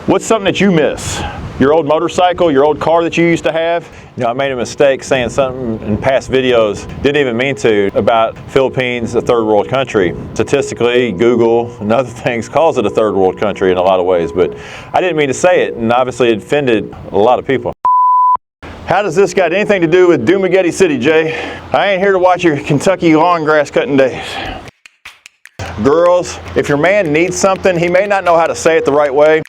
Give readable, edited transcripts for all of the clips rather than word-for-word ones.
What's something that you miss? Your old motorcycle, your old car that you used to have? You know, I made a mistake saying something in past videos, didn't even mean to, about Philippines, a third world country. Statistically, Google and other things calls it a third world country in a lot of ways, but I didn't mean to say it, and obviously it offended a lot of people. How does this got anything to do with Dumaguete City, Jay? I ain't here to watch your Kentucky lawn grass cutting days. Girls, if your man needs something, he may not know how to say it the right way.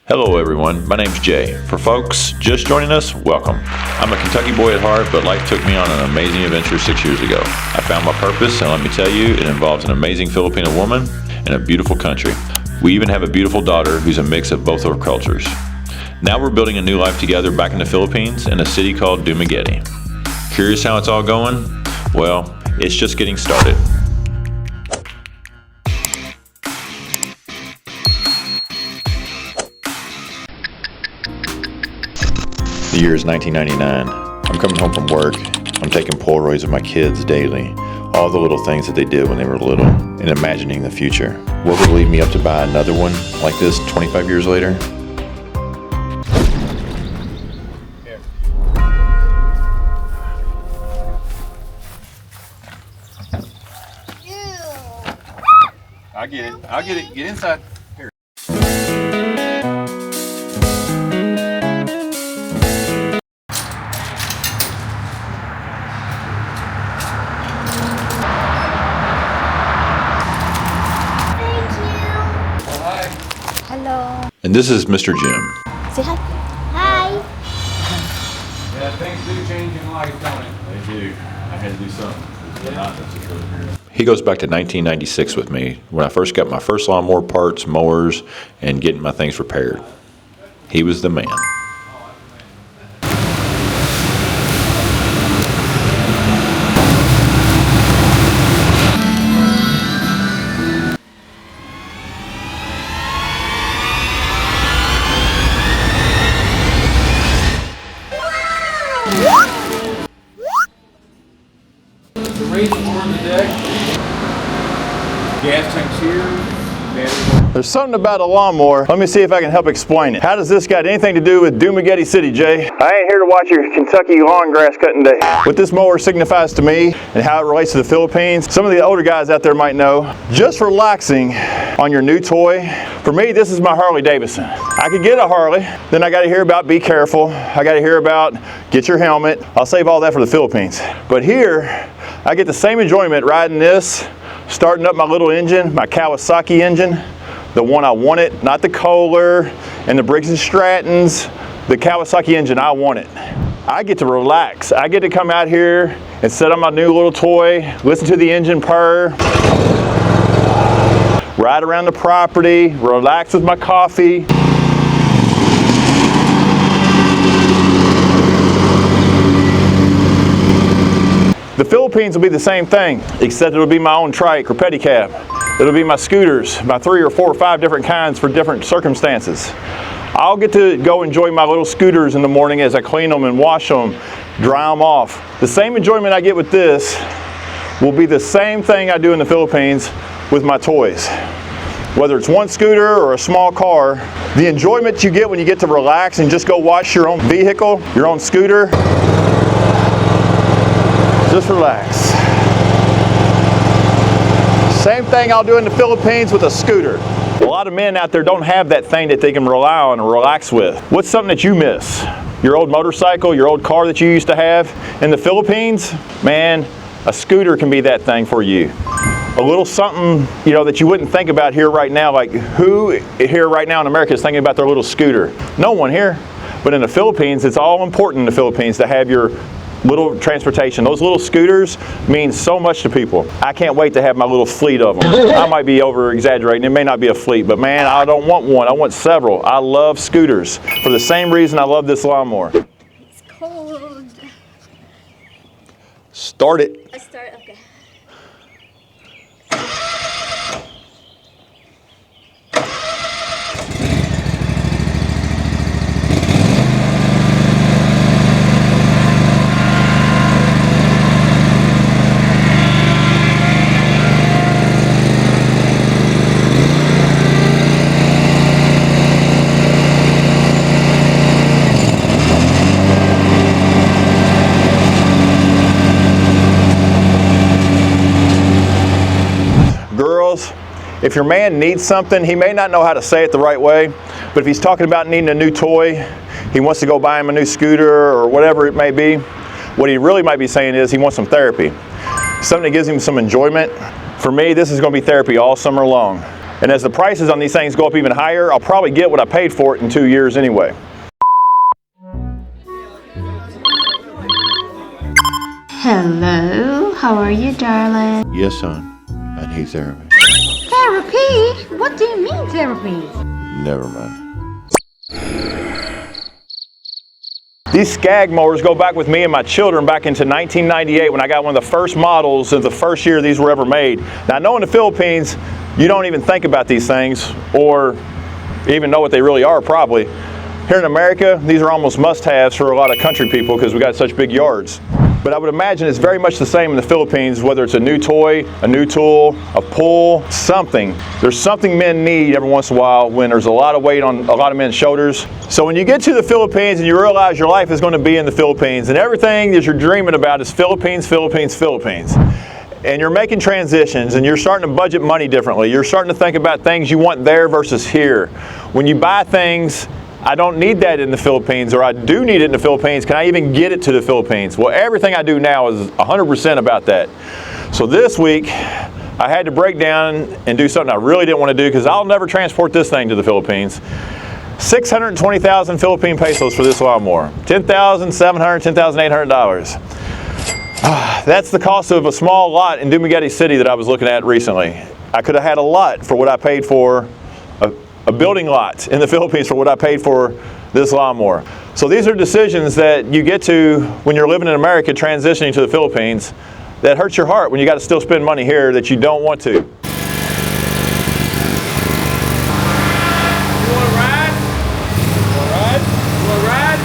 Hello everyone, my name's Jay. For folks just joining us, welcome. I'm a Kentucky boy at heart, but life took me on an amazing adventure 6 years ago. I found my purpose, and let me tell you, it involves an amazing Filipino woman and a beautiful country. We even have a beautiful daughter who's a mix of both our cultures. Now we're building a new life together back in the Philippines in a city called Dumaguete. Curious how it's all going? Well, it's just getting started. The year is 1999. I'm coming home from work. I'm taking Polaroids of my kids daily. All the little things that they did when they were little, and imagining the future. What would lead me up to buy another one like this 25 years later? Here. I get it. I'll get it. Get inside. Here. Hello. And this is Mr. Jim. Say hi. Hi. Yeah, things do change in life, don't it? They do. I had to do something. He goes back to 1996 with me, when I first got my first lawnmower parts, mowers, and getting my things repaired. He was the man. Gas tanks here. There's something about a lawnmower. Let me see if I can help explain it. How does this got anything to do with Dumaguete City, Jay? I ain't here to watch your Kentucky lawn grass cutting day. What this mower signifies to me and how it relates to the Philippines, some of the older guys out there might know, just relaxing on your new toy. For me, this is my Harley Davidson. I could get a Harley, then I gotta hear about be careful. I gotta hear about get your helmet. I'll save all that for the Philippines. But here, I get the same enjoyment riding this, starting up my little engine, my Kawasaki engine, the one I wanted, not the Kohler and the Briggs & Strattons, the Kawasaki engine, I want it. I get to relax. I get to come out here and set on my new little toy, listen to the engine purr, ride around the property, relax with my coffee. The Philippines will be the same thing, except it'll be my own trike or pedicab. It'll be my scooters, my 3 or 4 or 5 different kinds for different circumstances. I'll get to go enjoy my little scooters in the morning as I clean them and wash them, dry them off. The same enjoyment I get with this will be the same thing I do in the Philippines with my toys. Whether it's one scooter or a small car, the enjoyment you get when you get to relax and just go wash your own vehicle, your own scooter, just relax. Same thing I'll do in the Philippines with a scooter. A lot of men out there don't have that thing that they can rely on and relax with. What's something that you miss? Your old motorcycle, your old car that you used to have? In the Philippines, man, a scooter can be that thing for you. A little something, you know, that you wouldn't think about here right now. Like, who here right now in America is thinking about their little scooter? No one here. But in the Philippines, it's all important in the Philippines to have your little transportation. Those little scooters mean so much to people. I can't wait to have my little fleet of them. I might be over exaggerating. It may not be a fleet, but man, I don't want one. I want several. I love scooters for the same reason I love this lawnmower. It's cold. Start it. I start, okay. If your man needs something, he may not know how to say it the right way, but if he's talking about needing a new toy, he wants to go buy him a new scooter or whatever it may be, what he really might be saying is he wants some therapy. Something that gives him some enjoyment. For me, this is going to be therapy all summer long. And as the prices on these things go up even higher, I'll probably get what I paid for it in 2 years anyway. Hello, how are you, darling? Yes, son. I need therapy. Therapy? What do you mean therapy? Never mind. These Skag mowers go back with me and my children back into 1998 when I got one of the first models of the first year these were ever made. Now I know in the Philippines, you don't even think about these things or even know what they really are probably. Here in America, these are almost must-haves for a lot of country people because we got such big yards. But I would imagine it's very much the same in the Philippines, whether it's a new toy, a new tool, a pull, something. There's something men need every once in a while when there's a lot of weight on a lot of men's shoulders. So when you get to the Philippines and you realize your life is going to be in the Philippines and everything that you're dreaming about is Philippines, Philippines, Philippines. And you're making transitions and you're starting to budget money differently. You're starting to think about things you want there versus here. When you buy things, I don't need that in the Philippines, or I do need it in the Philippines. Can I even get it to the Philippines? Well, everything I do now is 100% about that. So this week, I had to break down and do something I really didn't want to do because I'll never transport this thing to the Philippines. 620,000 Philippine pesos for this lawnmower. $10,700, $10,800. That's the cost of a small lot in Dumaguete City that I was looking at recently. I could have had a lot for what I paid for, a building lot in the Philippines for what I paid for this lawnmower. So these are decisions that you get to when you're living in America, transitioning to the Philippines, that hurts your heart when you got to still spend money here that you don't want to. You want to ride? You want to ride? You want to ride?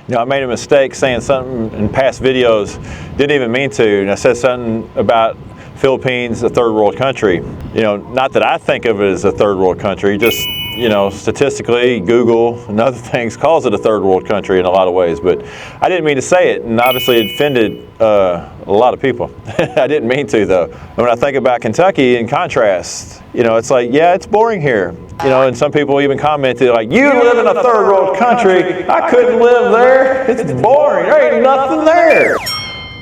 You know, I made a mistake saying something in past videos, didn't even mean to, and I said something about Philippines, a third world country. You know, not that I think of it as a third world country, just, you know, statistically, Google and other things calls it a third world country in a lot of ways, but I didn't mean to say it, and obviously it offended a lot of people. I didn't mean to, though. And when I think about Kentucky, in contrast, you know, it's like, yeah, it's boring here. You know, and some people even commented like, you live in a third world country, I couldn't live there, it's boring, there ain't nothing there.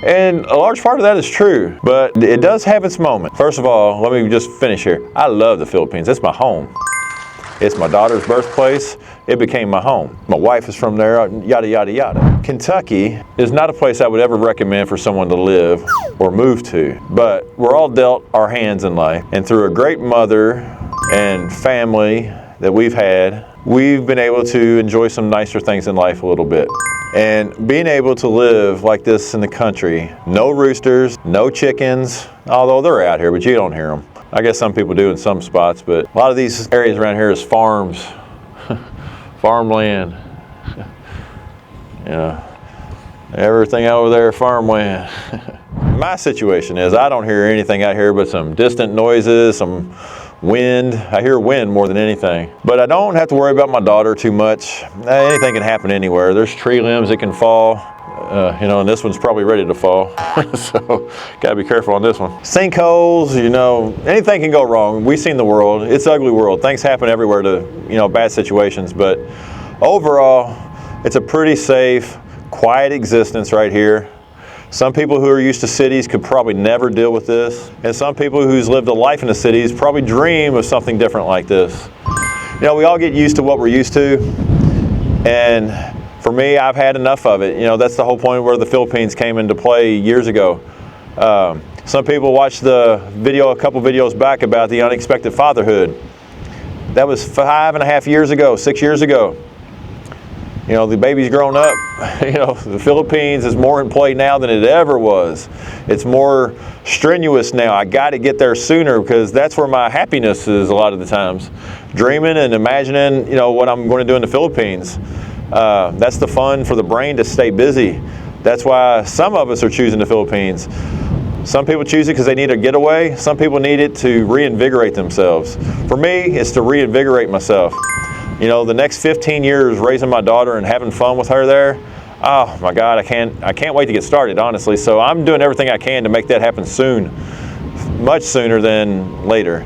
And a large part of that is true, but it does have its moment. First of all, let me just finish here. I love the Philippines, it's my home. It's my daughter's birthplace, it became my home. My wife is from there, yada, yada, yada. Kentucky is not a place I would ever recommend for someone to live or move to, but we're all dealt our hands in life, and through a great mother and family that we've had, we've been able to enjoy some nicer things in life a little bit. And being able to live like this in the country, no roosters, no chickens, although they're out here, but you don't hear them. I guess some people do in some spots, but a lot of these areas around here is farms, farmland. Yeah, everything over there, farmland. My situation is I don't hear anything out here but some distant noises, some wind. I hear wind more than anything. But I don't have to worry about my daughter too much. Anything can happen anywhere. There's tree limbs that can fall. You know, and this one's probably ready to fall. So, gotta be careful on this one. Sinkholes, you know, anything can go wrong. We've seen the world. It's an ugly world. Things happen everywhere to, you know, bad situations. But overall, it's a pretty safe, quiet existence right here. Some people who are used to cities could probably never deal with this. And some people who's lived a life in the cities probably dream of something different like this. You know, we all get used to what we're used to. And for me, I've had enough of it. You know, that's the whole point where the Philippines came into play years ago. Some people watched the video, a couple videos back about the unexpected fatherhood. That was 5.5 years ago, 6 years ago. You know, the baby's grown up. You know, the Philippines is more in play now than it ever was. It's more strenuous now. I got to get there sooner because that's where my happiness is a lot of the times. Dreaming and imagining, you know, what I'm going to do in the Philippines. That's the fun for the brain to stay busy. That's why some of us are choosing the Philippines. Some people choose it because they need a getaway. Some people need it to reinvigorate themselves. For me, it's to reinvigorate myself. You know, the next 15 years raising my daughter and having fun with her there, oh my God, I can't wait to get started, honestly. So I'm doing everything I can to make that happen soon, much sooner than later.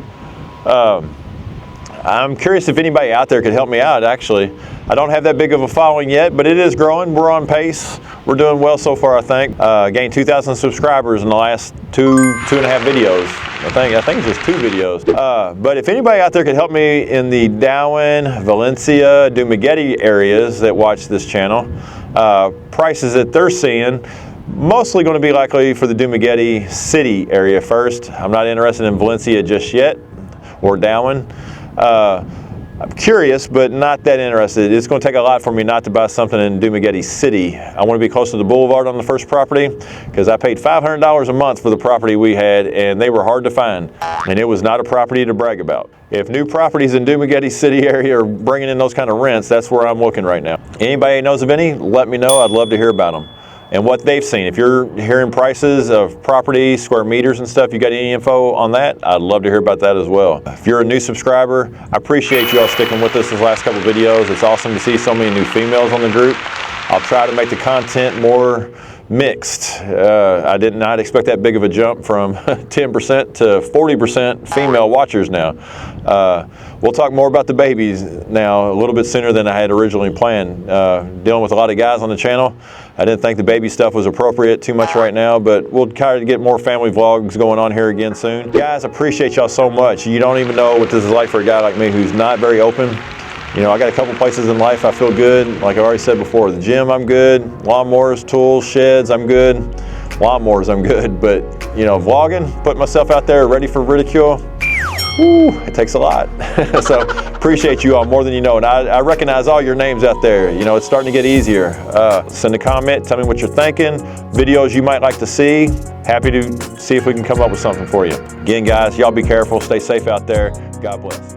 I'm curious if anybody out there could help me out, actually. I don't have that big of a following yet, but it is growing. We're on pace. We're doing well so far, I think. Gained 2,000 subscribers in the last two and a half videos. I think it's just 2 videos. But if anybody out there could help me in the Darwin, Valencia, Dumaguete areas that watch this channel, prices that they're seeing, mostly going to be likely for the Dumaguete city area first. I'm not interested in Valencia just yet, or Darwin. I'm curious, but not that interested. It's going to take a lot for me not to buy something in Dumaguete City. I want to be close to the boulevard on the first property because I paid $500 a month for the property we had, and they were hard to find, and it was not a property to brag about. If new properties in Dumaguete City area are bringing in those kind of rents, that's where I'm looking right now. Anybody knows of any, let me know. I'd love to hear about them and what they've seen. If you're hearing prices of property, square meters and stuff, you got any info on that? I'd love to hear about that as well. If you're a new subscriber, I appreciate you all sticking with us this last couple videos. It's awesome to see so many new females on the group. I'll try to make the content more mixed. I did not expect that big of a jump from 10% to 40% female watchers now. We'll talk more about the babies now a little bit sooner than I had originally planned. Dealing with a lot of guys on the channel, I didn't think the baby stuff was appropriate too much right now, but we'll try to get more family vlogs going on here again soon. Guys, I appreciate y'all so much. You don't even know what this is like for a guy like me who's not very open. You know, I got a couple places in life I feel good. Like I already said before, the gym, I'm good. Lawnmowers, tools, sheds, I'm good. Lawnmowers, I'm good. But, you know, vlogging, putting myself out there ready for ridicule, whew, it takes a lot. So appreciate you all more than you know. And I recognize all your names out there. You know, it's starting to get easier. Send a comment, tell me what you're thinking, videos you might like to see. Happy to see if we can come up with something for you. Again, guys, y'all be careful, stay safe out there. God bless.